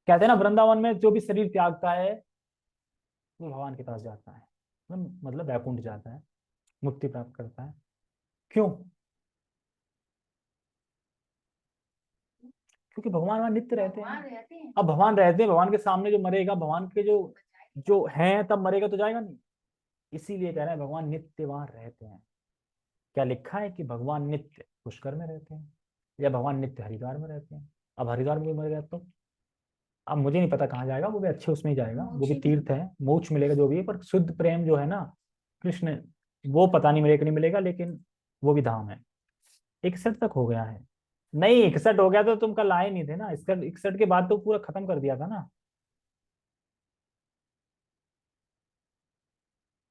कहते हैं ना, वृंदावन में जो भी शरीर त्यागता है वो भगवान के पास जाता है। मतलब वैकुंठ जाता है, मुक्ति प्राप्त करता है। क्यों? क्योंकि भगवान वहां नित्य रहते भगवान हैं। रहते हैं। अब भगवान रहते हैं, भगवान के सामने जो मरेगा, भगवान के जो जो हैं तब मरेगा तो जाएगा नहीं। इसीलिए कह रहे हैं भगवान नित्य वहां रहते हैं। क्या लिखा है कि भगवान नित्य पुष्कर में रहते हैं या भगवान नित्य हरिद्वार में रहते हैं? अब हरिद्वार में कोई मर गया तो अब मुझे नहीं पता कहाँ जाएगा, वो भी अच्छे उसमें ही जाएगा, वो भी मोक्ष तीर्थ है, मोक्ष मिलेगा जो भी है, पर शुद्ध प्रेम जो है ना कृष्ण, वो पता नहीं मिलेगा नहीं मिलेगा, लेकिन वो भी धाम है। 61 तक हो गया है। नहीं 61 हो गया तो तुम कल आए नहीं थे ना, 61 के बाद तो पूरा खत्म कर दिया था ना।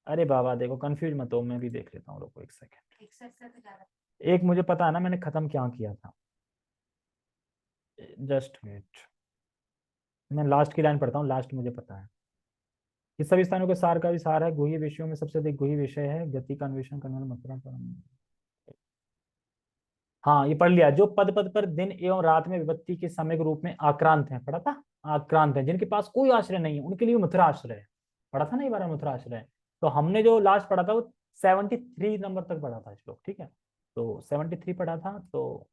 अरे बाबा देखो कंफ्यूज मत हो, मैं भी देख लेता हूँ, रुको एक सेकंड। 61 से तो ज्यादा। एक मुझे पता है ना मैंने खत्म क्या किया था, जस्ट वेट, मैं लास्ट की लाइन पढ़ता हूँ, लास्ट मुझे पता है। इस सभी स्थानों के सार का भी सार है, गुह्य विषयों में सबसे अधिक गुह्य विषय है गति का अन्वेषण करने वाला मथुरा परम। हाँ ये पढ़ लिया, जो पद पद पर दिन एवं रात में विपत्ति के समय के रूप में आक्रांत है, पढ़ा था। आक्रांत है, जिनके पास कोई आश्रय नहीं है उनके लिए मथुरा आश्रय है, पढ़ा था ना ये बार मथुरा आश्रय। तो हमने जो लास्ट पढ़ा था वो 73 नंबर तक पढ़ा था श्लोक, ठीक है। तो 73 पढ़ा था, तो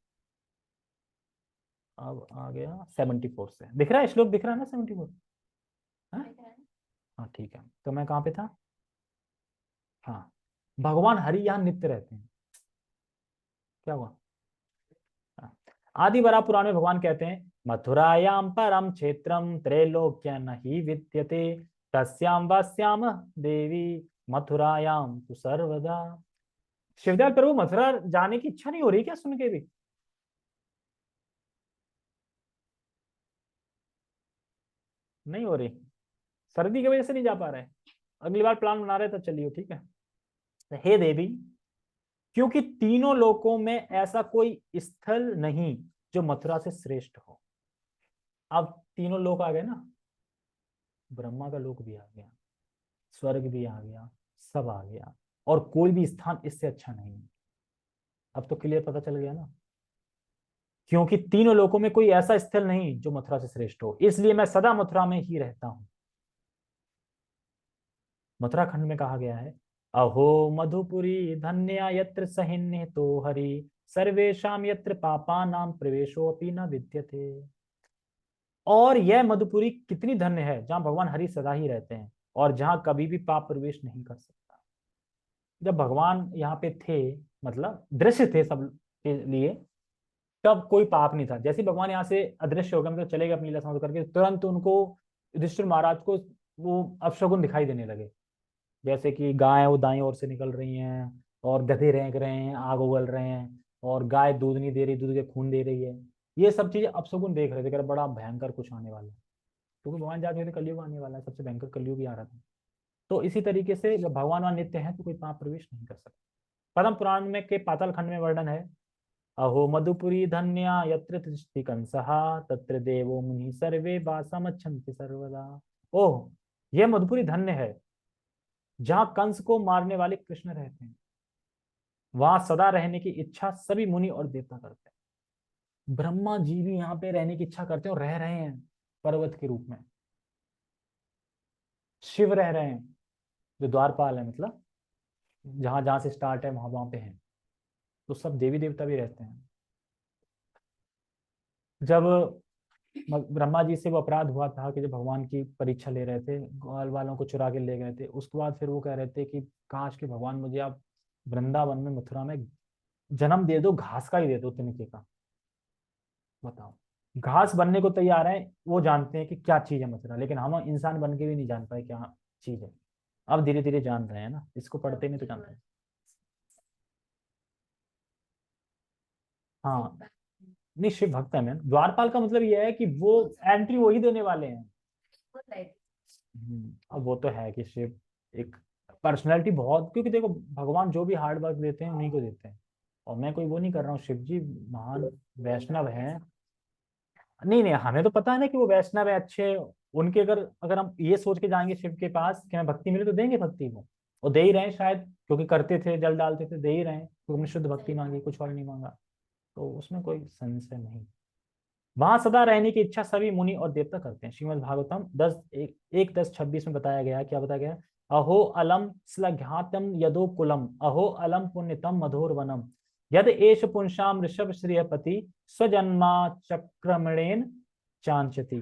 अब आ गया 74 से, दिख रहा है श्लोक, दिख रहा है ना 74? हाँ हाँ ठीक है, तो मैं कहाँ पे था? हाँ, भगवान हरि यहाँ नित्य रहते हैं। क्या हुआ? हाँ। आदि बरा पुराण में भगवान कहते हैं मथुरायाम परम क्षेत्रम त्रैलोक्य नहीं विद्यते तस्याम वास्याम देवी मथुरायाम तु सर्वदा। शिवदयाल प्रभु मथुरा जाने की इच्छा नहीं हो रही क्या सुन के भी? नहीं हो रही? सर्दी की वजह से नहीं जा पा रहे? अगली बार प्लान बना रहे तो चलिए, ठीक है। तो हे देवी, क्योंकि तीनों लोकों में ऐसा कोई स्थल नहीं जो मथुरा से श्रेष्ठ हो। अब तीनों लोक आ गए ना, ब्रह्मा का लोक भी आ गया, स्वर्ग भी आ गया, सब आ गया, और कोई भी स्थान इससे अच्छा नहीं है। अब तो क्लियर पता चल गया ना, क्योंकि तीनों लोकों में कोई ऐसा स्थल नहीं जो मथुरा से श्रेष्ठ हो, इसलिए मैं सदा मथुरा में ही रहता हूं। मथुरा खंड में कहा गया है अहो मधुपुरी धन्या यत्र सहिन्य तो हरि सर्वेशम यत्र पापानाम प्रवेशो अपि न विद्यते। और यह मधुपुरी कितनी धन्य है जहां भगवान हरि सदा ही रहते हैं और जहां कभी भी पाप प्रवेश नहीं कर सकता। जब भगवान यहाँ पे थे, मतलब दृश्य थे सब के लिए, तब कोई पाप नहीं था। जैसे भगवान यहाँ से अदृश्य हो गए, मतलब चले गए अपनी लीला समाप्त करके, तुरंत उनको युधिष्ठिर महाराज को वो अपशगुन दिखाई देने लगे। जैसे कि गाय वो दाएं ओर से निकल रही हैं, और गधे रेंक रहे हैं, आग उगल रहे हैं, और गाय दूध नहीं दे रही, दूध के खून दे रही है। ये सब चीजें अपशगुन देख रहे थे, कह रहे बड़ा भयंकर कुछ आने वाला है, क्योंकि भगवान जाते थे कलयुग आने वाला है, सबसे भयंकर कलयुग ही आ रहा था। तो इसी तरीके से जब भगवान वहां नित्य है तो कोई पाप प्रवेश नहीं कर सकता। पद्म पुराण में के पाताल खंड में वर्णन है अहो मधुपुरी धन्या यत्र तिष्ठति कंसः तत्र देवो मुनि सर्वे वासमच्छन्ति सर्वदा। ओह, यह मधुपुरी धन्य है जहां कंस को मारने वाले कृष्ण रहते हैं, वहां सदा रहने की इच्छा सभी मुनि और देवता करते हैं। ब्रह्मा जी भी यहाँ पे रहने की इच्छा करते हैं और रह रहे हैं पर्वत के रूप में। शिव रह रहे हैं जो द्वारपाल है, मतलब जहां जहां से स्टार्ट है वहां वहां पे है। तो सब देवी देवता भी रहते हैं। जब ब्रह्मा जी से वो अपराध हुआ था कि जब भगवान की परीक्षा ले रहे थे, ग्वाल वालों को चुरा के ले गए थे, उसके बाद फिर वो कह रहे थे कि काश कि भगवान मुझे आप वृंदावन में मथुरा में जन्म दे दो, घास का ही दे दो तिनके का। बताओ, घास बनने को तैयार है, वो जानते हैं कि क्या चीज है मथुरा, लेकिन हम इंसान बन के भी नहीं जान पाए क्या चीज है। अब धीरे धीरे जान रहे हैं ना, इसको पढ़ते नहीं तो जानते हैं। हाँ, नहीं शिव भक्त है मैन, द्वारपाल का मतलब ये है कि वो एंट्री वही देने वाले हैं। अब वो तो है कि शिव एक पर्सनैलिटी बहुत, क्योंकि देखो भगवान जो भी हार्ड वर्क देते हैं उन्हीं को देते हैं, और मैं कोई वो नहीं कर रहा हूँ, शिव जी महान वैष्णव हैं। नहीं नहीं, हमें तो पता है ना कि वो वैष्णव है अच्छे। उनके अगर अगर हम ये सोच के जाएंगे शिव के पास कि हमें भक्ति मिले तो देंगे भक्ति को, वो दे ही रहे हैं शायद, क्योंकि करते थे जल डालते थे, दे ही रहे हैं क्योंकि हमने शुद्ध भक्ति मांगी, कुछ और नहीं मांगा। तो उसमें कोई संशय नहीं। वहां सदा रहने की इच्छा सभी मुनि और देवता करते हैं। श्रीमद् भागवतम 10 1 10 26 में बताया गया, क्या बताया गया? अहो अलम श्लघ्यातम यदो कुलम, अहो अलम पुण्यतम मधुर वनम, यद एष पुंसाम ऋषभ श्रियपति स्वजन्मा चक्रमणेन चांचति।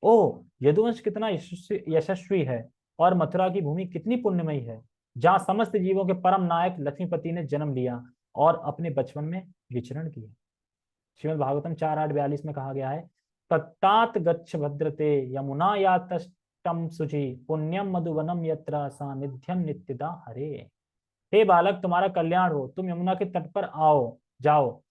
ओ, यदुवंश कितना यशस्वी है और मथुरा की भूमि कितनी पुण्यमयी है, जहाँ समस्त जीवों के परम नायक लक्ष्मीपति ने जन्म लिया और अपने बचपन में विचरण किया। श्रीमद् भागवतम 4:8-42 में कहा गया है, तत्तात गच्छ भद्रते यमुना या तष्टम शुचि पुण्यम मधुवनम यत्र सानिध्यम नित्यदा हरे। हे बालक, तुम्हारा कल्याण हो, तुम यमुना के तट पर आओ जाओ,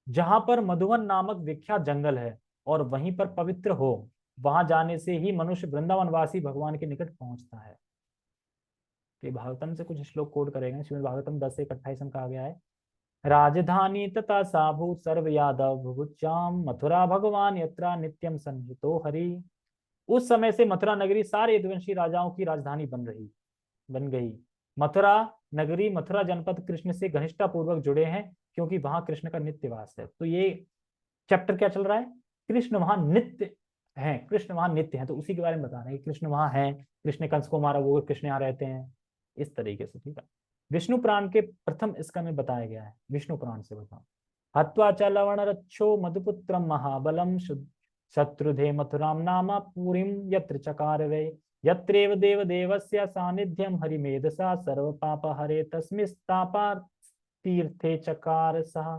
जहां पर मधुवन नामक विख्यात जंगल है, और वहीं पर पवित्र हो। वहां जाने से ही मनुष्य वृंदावनवासी भगवान के निकट पहुंचता है। तो भागवतम से कुछ श्लोक कोड करेंगे। श्रीमद् भागवतम 10:1-28 में कहा गया है, राजधानी तथा साभूत सर्व यादव भुभुचाम मथुरा भगवान यत्रा नित्यम संहितो हरि। उस समय से मथुरा नगरी सारे यदुवंशी राजाओं की राजधानी बन गई। मथुरा नगरी, मथुरा जनपद कृष्ण से घनिष्ठता पूर्वक जुड़े हैं, क्योंकि वहां कृष्ण का नित्य वास है। तो ये चैप्टर क्या चल रहा है, कृष्ण वहां नित्य है, कृष्ण वहां नित्य है, तो उसी के बारे में बता रहे हैं कि कृष्ण वहां है, कृष्ण ने कंस को मारा, वो कृष्ण यहाँ रहते हैं, इस तरीके से। ठीक है, विष्णु पुराण के प्रथम स्कंद में बताया गया है। विष्णु पुराण से बताओ, हत्वा च लवण रक्षो मधुपुत्रम महाबलम शत्रुधे मथुराम नामा पुरीम यत्र चकार वे, यत्रेव देव देवस्य सानिध्यम हरिमेधसा सर्व पाप हरे तस्मिस्तापा तीर्थे चकार सहा।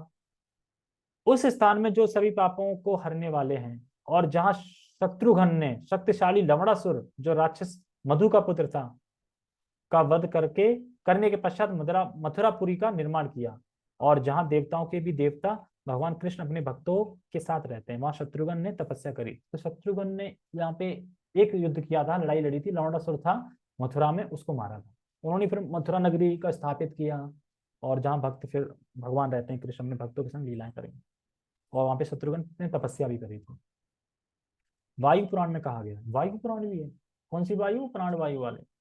उस स्थान में जो सभी पापों को हरने वाले हैं, और जहां शत्रुघ्न ने शक्तिशाली लवणासुर जो राक्षस मधु का पुत्र था का वध करने के पश्चात मथुरापुरी का निर्माण किया, और जहां देवताओं के भी देवता भगवान कृष्ण अपने भक्तों के साथ रहते हैं, वहां शत्रुघ्न ने तपस्या करी। तो शत्रुघ्न ने यहाँ पे एक युद्ध किया था, लड़ाई लड़ी थी, लवणासुर था मथुरा में, उसको मारा था। उन्होंने फिर मथुरा नगरी का स्थापित किया, और जहाँ भक्त फिर भगवान रहते हैं, कृष्ण अपने भक्तों के संग लीलाएं करेंगे, और वहां पे शत्रुघ्न ने तपस्या भी करी थी। वायु पुराण में कहा गया, वायु पुराण भी है, कौन सी वायु, प्राण वायु वाले।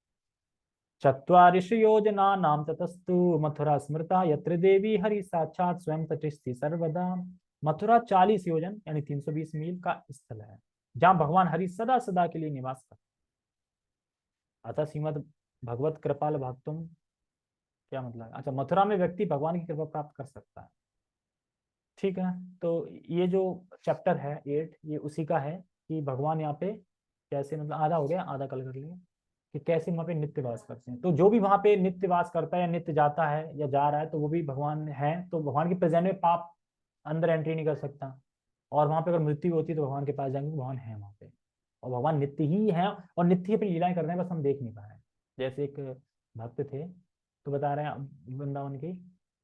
चत्वारिश योजना नाम ततस्तु मथुरा स्मृता यत्र देवी हरि साक्षात स्वयं तटिस्ति सर्वदा। मथुरा 40 योजन यानी 320 मील का स्थल है, जहां भगवान हरि सदा सदा के लिए निवास करते। अतः श्रीमद भगवत कृपाल भक्तुम क्या मतलब है, अच्छा, मथुरा में व्यक्ति भगवान की कृपा प्राप्त कर सकता है। ठीक है, तो ये जो चैप्टर है 8, ये उसी का है कि भगवान यहाँ पे कैसे, मतलब आधा हो गया, आधा कल कर लिए, कि कैसे वहां पे नित्य वास करते हैं। तो जो भी वहां पे नित्य वास करता है या नित्य जाता है या जा रहा है, तो वो भी भगवान है। तो भगवान की प्रेजेंट में पाप अंदर एंट्री नहीं कर सकता, और वहां पे अगर मृत्यु होती है तो भगवान के पास जाएंगे, भगवान है वहां पे, और भगवान नित्य ही है, और नित्य ही अपनी लीलाएं कर रहे हैं, बस हम देख नहीं पा रहे हैं। जैसे एक भक्त थे, तो बता रहे हैं वृंदावन की,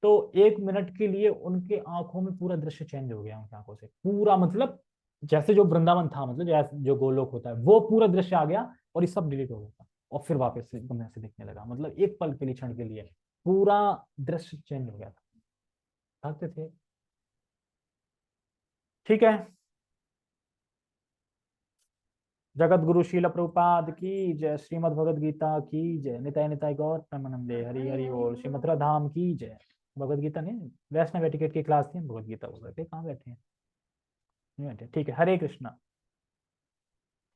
तो 1 मिनट के लिए उनके आंखों में पूरा दृश्य चेंज हो गया, उनकी आंखों से पूरा, मतलब जैसे जो वृंदावन था, मतलब जैसे जो गोलोक होता है, वो पूरा दृश्य आ गया, और ये सब डिलीट हो गया, और फिर वापस से एकदम ऐसे दिखने लगा, मतलब एक पल के लिए, क्षण के लिए पूरा दृश्य चेंज हो गया था। भक्त थे। ठीक है, जगत गुरु शील प्रभुपाद की जय, श्रीमद भगवद गीता की जय, निताय निताय गौर प्रेमानंदे, हरि हरि बोल, श्री मथुरा धाम की जय। भगवद गीता नहीं, वैष्णव एटिकेट की क्लास थी, भगवद गीता बोल रहे थे, कहाँ बैठे हैं, नहीं बैठे, ठीक है, हरे कृष्णा।